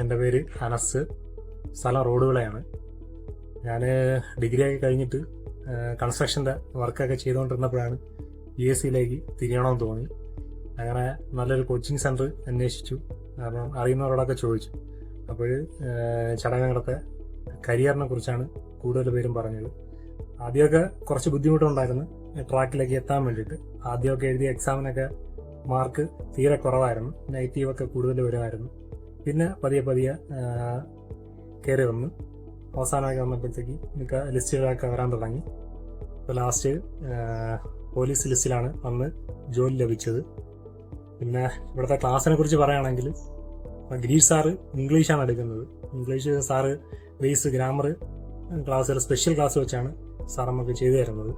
എൻ്റെ പേര് അനസ്, സ്ഥലം റോഡുവിളയാണ്. ഞാൻ ഡിഗ്രിയൊക്കെ കഴിഞ്ഞിട്ട് കൺസ്ട്രക്ഷൻ്റെ വർക്കൊക്കെ ചെയ്തുകൊണ്ടിരുന്നപ്പോഴാണ് PSCയിലേക്ക് തിരിയണമെന്ന് തോന്നി. അങ്ങനെ നല്ലൊരു കോച്ചിങ് സെൻറ്റർ അന്വേഷിച്ചു. കാരണം അറിയുന്നവരോടൊക്കെ ചോദിച്ചു. അപ്പോൾ ചടങ്ങടത്തെ കരിയറിനെ കുറിച്ചാണ് കൂടുതൽ പേരും പറഞ്ഞത്. ആദ്യമൊക്കെ കുറച്ച് ബുദ്ധിമുട്ടുണ്ടായിരുന്നു ട്രാക്കിലേക്ക് എത്താൻ വേണ്ടിയിട്ട്. ആദ്യമൊക്കെ എഴുതിയ എക്സാമിനൊക്കെ മാർക്ക് തീരെ കുറവായിരുന്നു, നെഗറ്റീവൊക്കെ കൂടുതൽ വരുമായിരുന്നു. പിന്നെ പതിയെ കയറി വന്നു. അവസാനമൊക്കെ വന്നപ്പോഴത്തേക്ക് എനിക്ക് ലിസ്റ്റുകളൊക്കെ വരാൻ തുടങ്ങി. ഇപ്പോൾ ലാസ്റ്റ് പോലീസ് ലിസ്റ്റിലാണ് വന്ന് ജോലി ലഭിച്ചത്. പിന്നെ ഇവിടുത്തെ ക്ലാസ്സിനെ കുറിച്ച് പറയുകയാണെങ്കിൽ ഗിരീഷ് സാറ് ഇംഗ്ലീഷാണ് എടുക്കുന്നത്. ഇംഗ്ലീഷ് സാറ് ബേസ് ഗ്രാമർ ക്ലാസ്സുകൾ സ്പെഷ്യൽ ക്ലാസ് വെച്ചാണ് സാർ നമുക്ക് ചെയ്തു തരുന്നത്.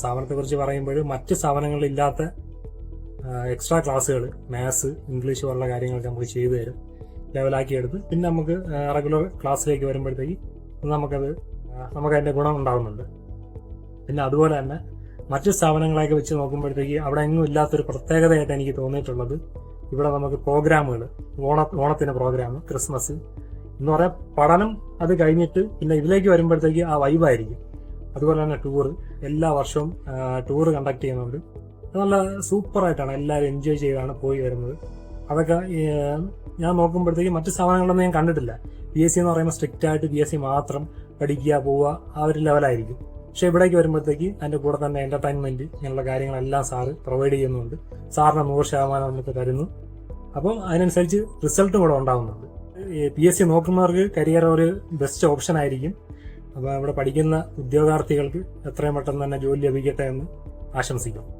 സ്ഥാപനത്തെക്കുറിച്ച് പറയുമ്പോൾ മറ്റ് സ്ഥാപനങ്ങളിലില്ലാത്ത എക്സ്ട്രാ ക്ലാസ്സുകൾ മാത്സ്, ഇംഗ്ലീഷ് പോലുള്ള കാര്യങ്ങളൊക്കെ നമുക്ക് ചെയ്തു തരും, ലെവലാക്കി എടുത്ത്. പിന്നെ നമുക്ക് റെഗുലർ ക്ലാസ്സിലേക്ക് വരുമ്പോഴത്തേക്ക് നമുക്കതിൻ്റെ ഗുണം ഉണ്ടാകുന്നുണ്ട്. പിന്നെ അതുപോലെ തന്നെ മറ്റ് സ്ഥാപനങ്ങളെയൊക്കെ വെച്ച് നോക്കുമ്പോഴത്തേക്ക് അവിടെ എങ്ങും ഇല്ലാത്തൊരു പ്രത്യേകതയായിട്ട് എനിക്ക് തോന്നിയിട്ടുള്ളത്, ഇവിടെ നമുക്ക് പ്രോഗ്രാമുകൾ, ഓണത്തിന് പ്രോഗ്രാം, ക്രിസ്മസ് എന്ന് പറയാൻ പഠനം അത് കഴിഞ്ഞിട്ട് പിന്നെ ഇതിലേക്ക് വരുമ്പോഴത്തേക്ക് ആ വൈബായിരിക്കും. അതുപോലെ തന്നെ ടൂറ്, എല്ലാ വർഷവും ടൂറ് കണ്ടക്ട് ചെയ്യുന്നുണ്ട്. നല്ല സൂപ്പറായിട്ടാണ് എല്ലാവരും എൻജോയ് ചെയ്താണ് പോയി വരുന്നത്. അതൊക്കെ ഞാൻ നോക്കുമ്പോഴത്തേക്ക് മറ്റ് സ്ഥാപനങ്ങളൊന്നും ഞാൻ കണ്ടിട്ടില്ല. PSC എന്ന് പറയുമ്പോൾ സ്ട്രിക്റ്റ് ആയിട്ട് PSC മാത്രം പഠിക്കുക, പോവുക, ആ ഒരു ലെവലായിരിക്കും. പക്ഷെ ഇവിടേക്ക് വരുമ്പോഴത്തേക്ക് അതിൻ്റെ കൂടെ തന്നെ എൻ്റർടൈൻമെൻറ്റ് ഇങ്ങനെയുള്ള കാര്യങ്ങളെല്ലാം സാറ് പ്രൊവൈഡ് ചെയ്യുന്നുണ്ട്. സാറിന് 100% നമുക്ക് തരുന്നു. അപ്പോൾ അതിനനുസരിച്ച് റിസൾട്ടും കൂടെ ഉണ്ടാകുന്നുണ്ട്. PSC നോക്കുന്നവർക്ക് കരിയർ ഒരു ബെസ്റ്റ് ഓപ്ഷൻ ആയിരിക്കും. അപ്പോൾ ഇവിടെ പഠിക്കുന്ന ഉദ്യോഗാർത്ഥികൾക്ക് എത്രയും പെട്ടെന്ന് തന്നെ ജോലി ലഭിക്കട്ടെ എന്ന് ആശംസിക്കുന്നു.